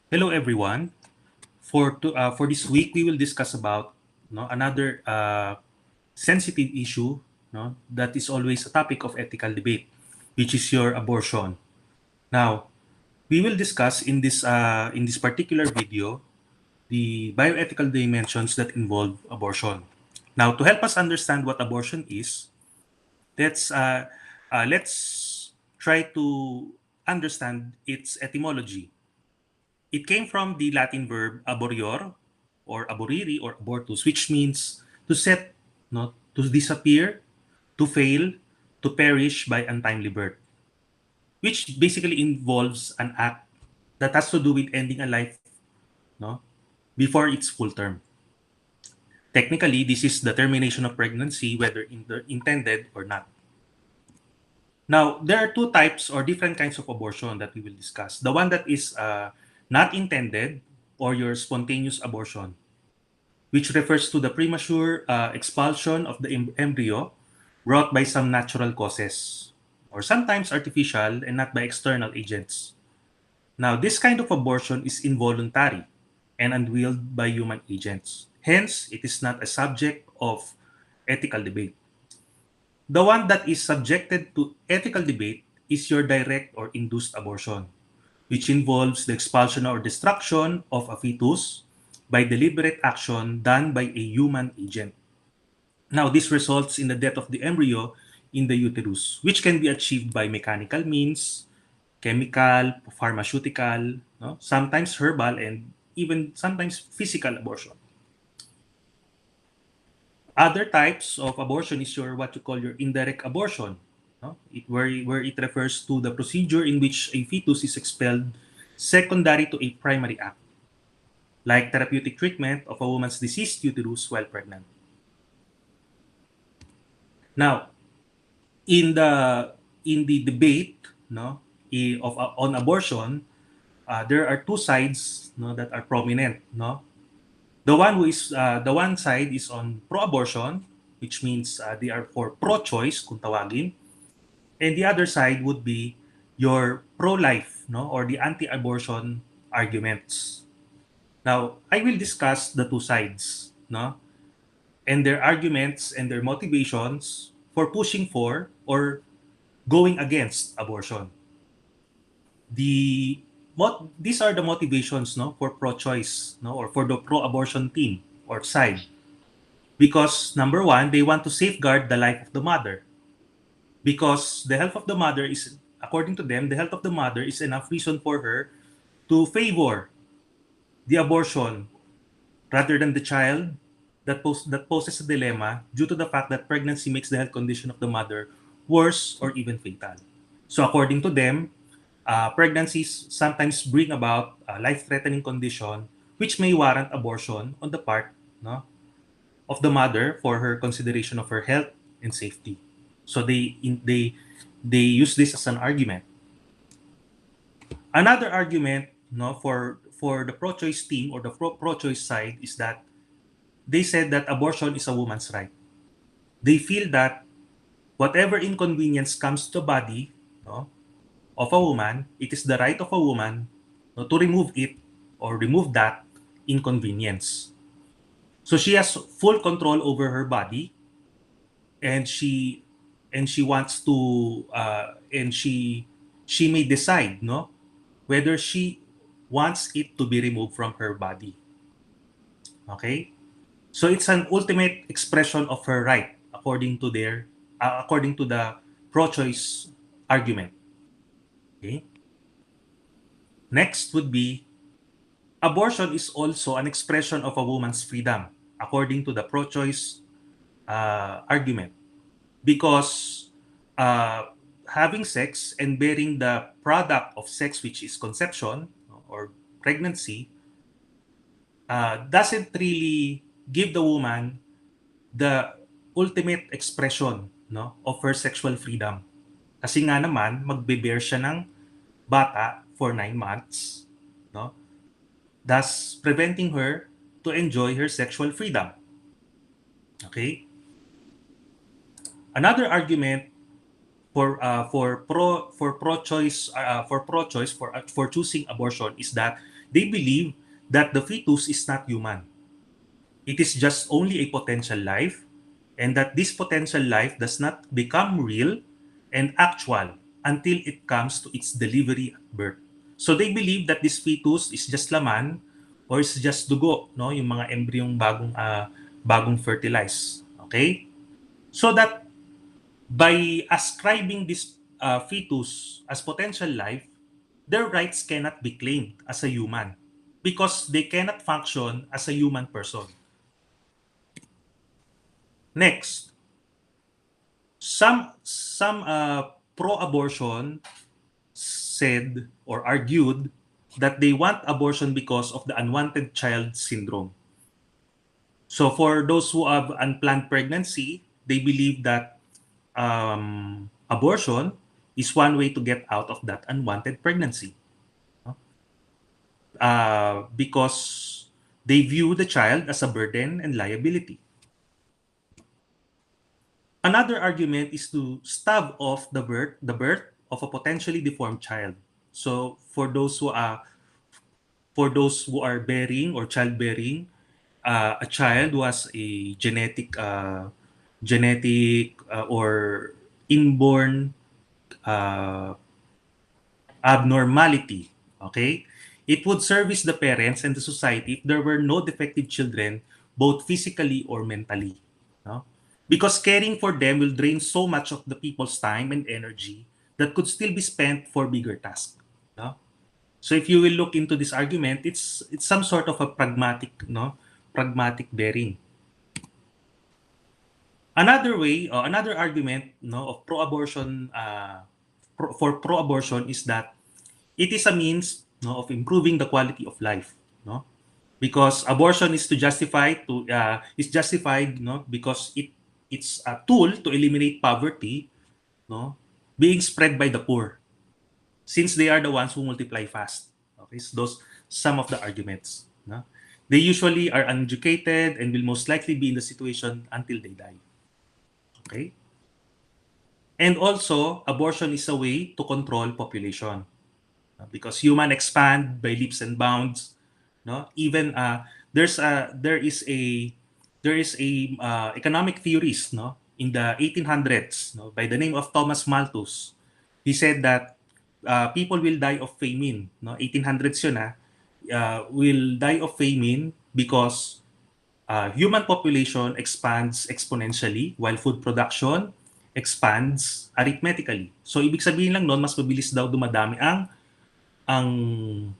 Hello, everyone. For this week, we will discuss about another sensitive issue that is always a topic of ethical debate, which is your abortion. Now, we will discuss in this particular video the bioethical dimensions that involve abortion. Now, to help us understand what abortion is, let's try to understand its etymology. It came from the Latin verb aborior or aboriri or abortus, which means to set, no, to disappear, to fail, to perish by untimely birth, which basically involves an act that has to do with ending a life, no, before its full term. Technically, this is the termination of pregnancy, whether intended or not. Now, there are two types or different kinds of abortion that we will discuss. The one that is not intended, or your spontaneous abortion, which refers to the premature expulsion of the embryo brought by some natural causes, or sometimes artificial and not by external agents. Now, this kind of abortion is involuntary and unwilled by human agents. Hence, it is not a subject of ethical debate. The one that is subjected to ethical debate is your direct or induced abortion, which involves the expulsion or destruction of a fetus by deliberate action done by a human agent. Now, this results in the death of the embryo in the uterus, which can be achieved by mechanical means, chemical, pharmaceutical, no? Sometimes herbal, and even sometimes physical abortion. Other types of abortion is your what you call your indirect abortion, no? Where it refers to the procedure in which a fetus is expelled secondary to a primary act, like therapeutic treatment of a woman's deceased uterus while pregnant. Now, in the debate, no, on abortion, there are two sides, no, that are prominent. No, the one side is on pro-abortion, which means they are for pro-choice, kung tawagin, and the other side would be your pro-life, no, or the anti-abortion arguments. Now, I will discuss the two sides, no, and their arguments and their motivations for pushing for or going against abortion. These are the motivations, no, for pro-choice, no, or for the pro-abortion team or side, because number one, they want to safeguard the life of the mother, because the health of the mother is, according to them, the health of the mother is enough reason for her to favor the abortion rather than the child, that poses a dilemma due to the fact that pregnancy makes the health condition of the mother worse or even fatal. So according to them, pregnancies sometimes bring about a life-threatening condition which may warrant abortion on the part, no, of the mother for her consideration of her health and safety. So they use this as an argument. Another argument, no, for the pro-choice team or the pro-choice side is that they said that abortion is a woman's right. They feel that whatever inconvenience comes to the body, no, of a woman, it is the right of a woman, no, to remove it or remove that inconvenience. So she has full control over her body, and she wants to and she may decide, no, whether she wants it to be removed from her body. Okay, so it's an ultimate expression of her right according to the pro-choice argument. Okay. Next would be abortion is also an expression of a woman's freedom, according to the pro-choice argument, because having sex and bearing the product of sex, which is conception or pregnancy, doesn't really give the woman the ultimate expression, no, of her sexual freedom. Kasi nga naman, magbe-bear siya ng bata for 9 months, no, thus preventing her to enjoy her sexual freedom. Okay? Another argument for pro-choice for choosing abortion is that They believe that the fetus is not human. It is just only a potential life, and that this potential life does not become real and actual until it comes to its delivery at birth. So they believe that this fetus is just laman or is just dugo, no, yung mga embryong bagong fertilize. Okay? So that by ascribing this fetus as potential life, their rights cannot be claimed as a human because they cannot function as a human person. Next, some pro-abortion said or argued that they want abortion because of the unwanted child syndrome. So for those who have unplanned pregnancy, they believe that abortion is one way to get out of that unwanted pregnancy, because they view the child as a burden and liability. Another argument is to stave off the birth of a potentially deformed child. So for those who are bearing or childbearing a child who has a genetic or inborn uh, abnormality. Okay, it would service the parents and the society if there were no defective children, both physically or mentally. No? Because caring for them will drain so much of the people's time and energy that could still be spent for bigger tasks. No? So if you will look into this argument, it's some sort of a pragmatic bearing. Another way, or another argument, no, of pro-abortion for pro-abortion is that it is a means, no, of improving the quality of life, no, because abortion is justified, no, because it's a tool to eliminate poverty, no, being spread by the poor, since they are the ones who multiply fast. Okay, so those some of the arguments. No? They usually are uneducated and will most likely be in the situation until they die. Okay? And also, abortion is a way to control population. Because human expand by leaps and bounds. No? Even there is a economic theorist, no, in the 1800s, no, by the name of Thomas Malthus. He said that people will die of famine, no, 1800s yun, will die of famine because human population expands exponentially while food production expands arithmetically. So ibig sabihin lang noon, mas mabilis daw dumadami ang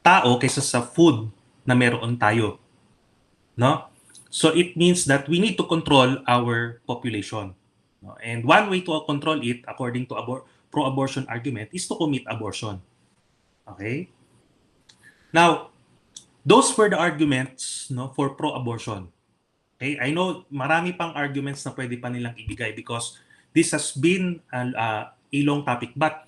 tao kaysa sa food na meron tayo, no? So it means that we need to control our population. No? And one way to control it, according to pro-abortion argument, is to commit abortion. Okay? Now, those were the arguments, no, for pro-abortion. Okay? I know marami pang arguments na pwede pa nilang ibigay because this has been a long topic, but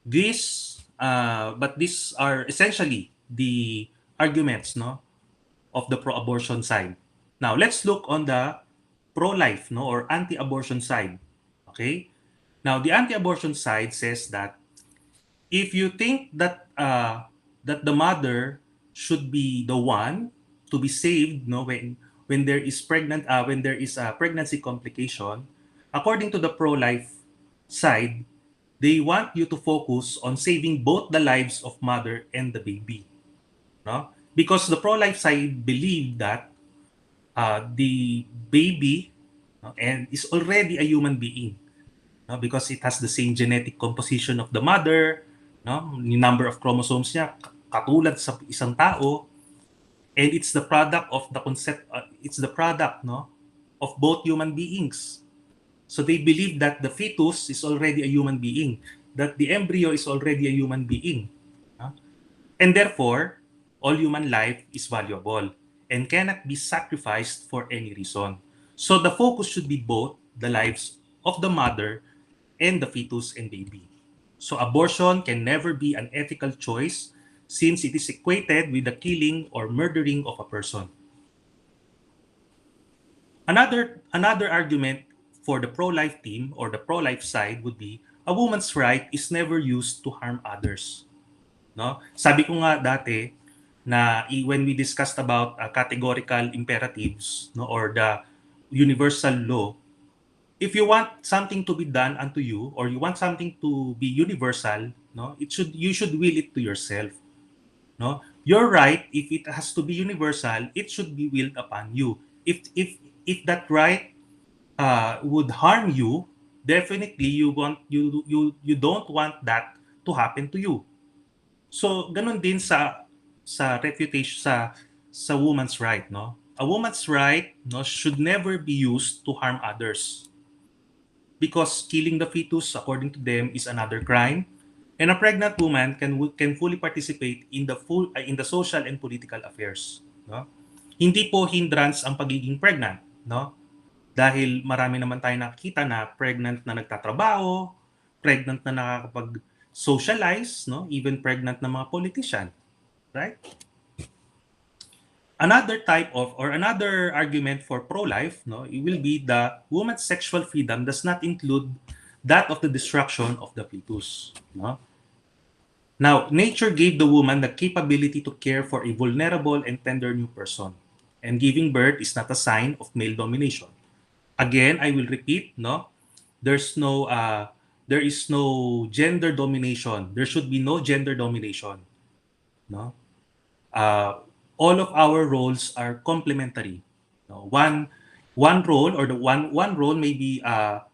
these are essentially the arguments, no, of the pro-abortion side. Now, let's look on the pro-life, no, or anti-abortion side. Okay? Now, the anti-abortion side says that if you think that the mother should be the one to be saved, no, when there is a pregnancy complication, according to the pro-life side, they want you to focus on saving both the lives of mother and the baby, no? Because the pro-life side believe that the baby, no, and is already a human being, no? Because it has the same genetic composition of the mother, no? Yung number of chromosomes niya katulad sa isang tao, and it's the product of the concept, it's the product, no, of both human beings. So they believe that the fetus is already a human being, that the embryo is already a human being. And therefore, all human life is valuable and cannot be sacrificed for any reason. So the focus should be both the lives of the mother and the fetus and baby. So abortion can never be an ethical choice since it is equated with the killing or murdering of a person. Another argument for the pro-life team or the pro-life side would be a woman's right is never used to harm others. no? Sabi ko nga dati na when we discussed about categorical imperatives, no, or the universal law, if you want something to be done unto you, or you want something to be universal, no, you should will it to yourself, no. You're right. If it has to be universal, it should be willed upon you. If that right would harm you, definitely you don't want that to happen to you. So ganun din sa refutation sa woman's right, no? A woman's right, no, should never be used to harm others, because killing the fetus according to them is another crime, and a pregnant woman can fully participate in the social and political affairs, no? Hindi po hindrance ang pagiging pregnant, no? Dahil marami naman tayong nakikita na pregnant na nagtatrabaho, pregnant na nakakapag-socialize, no? Even pregnant na mga politician, right? Another type of or another argument for pro-life, no, it will be the woman's sexual freedom does not include that of the destruction of the fetus, no? Now, nature gave the woman the capability to care for a vulnerable and tender new person, and giving birth is not a sign of male domination. Again, I will repeat, no, there's no there is no gender domination. There should be no gender domination, no. uh, all of our roles are complementary. No? One role, or the one role may be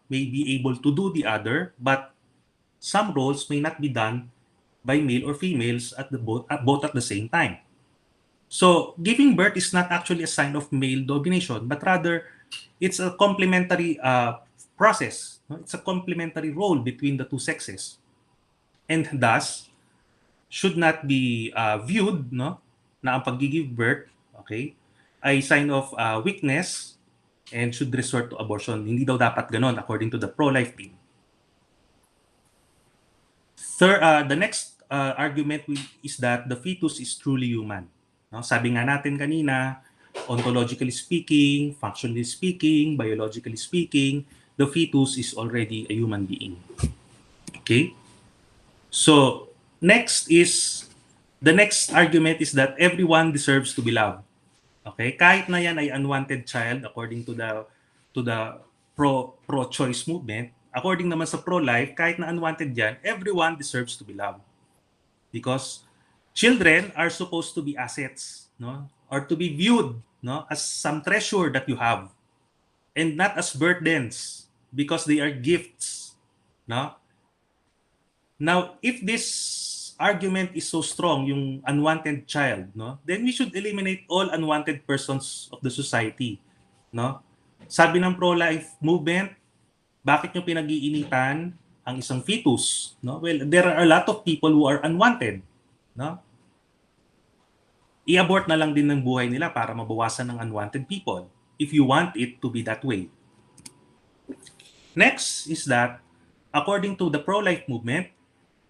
able to do the other, but some roles may not be done by male or females both at the same time. So giving birth is not actually a sign of male domination, but rather it's a complementary process. No? It's a complementary role between the two sexes, and thus should not be viewed, no, na ang pag-give birth, okay, ay sign of weakness and should resort to abortion. Hindi daw dapat ganon according to the pro-life team. Third, the next argument is that the fetus is truly human. No? Sabi nga natin kanina, ontologically speaking, functionally speaking, biologically speaking, the fetus is already a human being. Okay? So, the next argument is that everyone deserves to be loved. Okay? Kahit na yan ay unwanted child according to the pro-choice movement, according naman sa pro-life, kahit na unwanted yan, everyone deserves to be loved. Because children are supposed to be assets, no? Or to be viewed, no, as some treasure that you have, and not as burdens, because they are gifts, no? Now, if this argument is so strong, yung unwanted child, no, then we should eliminate all unwanted persons of the society, no? Sabi ng pro-life movement, bakit nyo pinag-iinitan ang isang fetus, no? Well, there are a lot of people who are unwanted, no? I-abort na lang din ng buhay nila para mabawasan ng unwanted people if you want it to be that way. Next is that, according to the pro-life movement,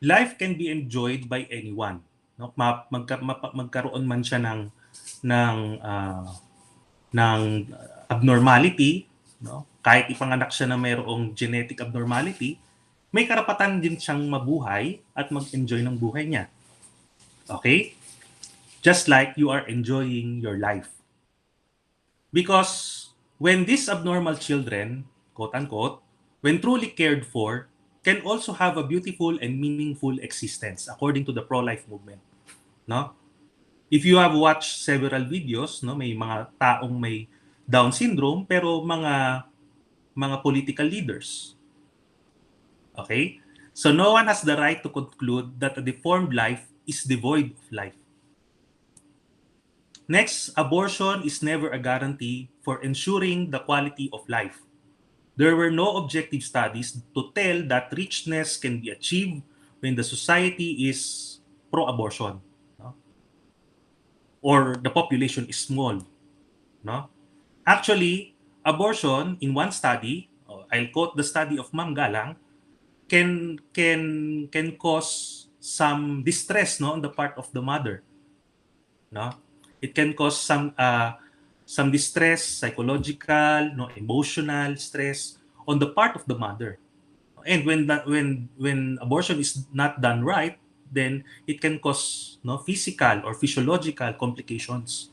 life can be enjoyed by anyone. No? Magkaroon man siya ng abnormality, no? Kahit ipanganak siya na mayroong genetic abnormality, may karapatan din siyang mabuhay at mag-enjoy ng buhay niya. Okay? Just like you are enjoying your life. Because when these abnormal children, quote-unquote, when truly cared for, can also have a beautiful and meaningful existence according to the pro-life movement, no? If you have watched several videos, no, may mga taong may Down syndrome pero mga political leaders. Okay? So no one has the right to conclude that a deformed life is devoid of life. Next, abortion is never a guarantee for ensuring the quality of life. There were no objective studies to tell that richness can be achieved when the society is pro-abortion, no? Or the population is small. No? Actually, abortion in one study, I'll quote the study of Ma'am Galang, can cause some distress, no, on the part of the mother. No? It can cause some distress, psychological, no, emotional stress on the part of the mother. And when abortion is not done right, then it can cause physical or physiological complications.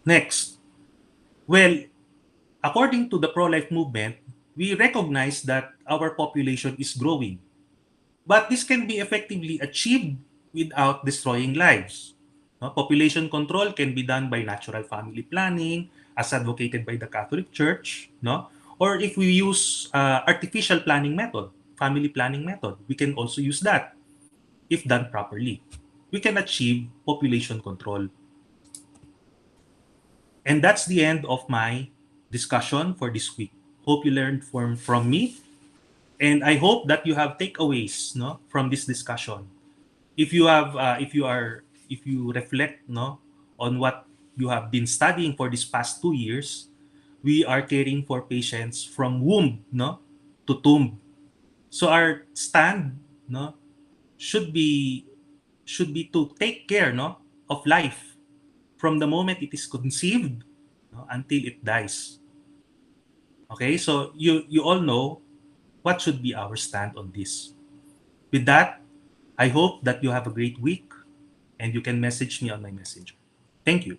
Next, well, according to the pro-life movement, we recognize that our population is growing, but this can be effectively achieved without destroying lives. No? Population control can be done by natural family planning, as advocated by the Catholic Church, no? Or if we use artificial planning method, family planning method, we can also use that if done properly. We can achieve population control. And that's the end of my discussion for this week. Hope you learned from me, and I hope that you have takeaways from this discussion. If you have if you reflect on what you have been studying for these past 2 years, we are caring for patients from womb to tomb. So our stand should be to take care of life from the moment it is conceived until it dies. Okay, so you all know what should be our stand on this. With that, I hope that you have a great week and you can message me on my messenger. Thank you.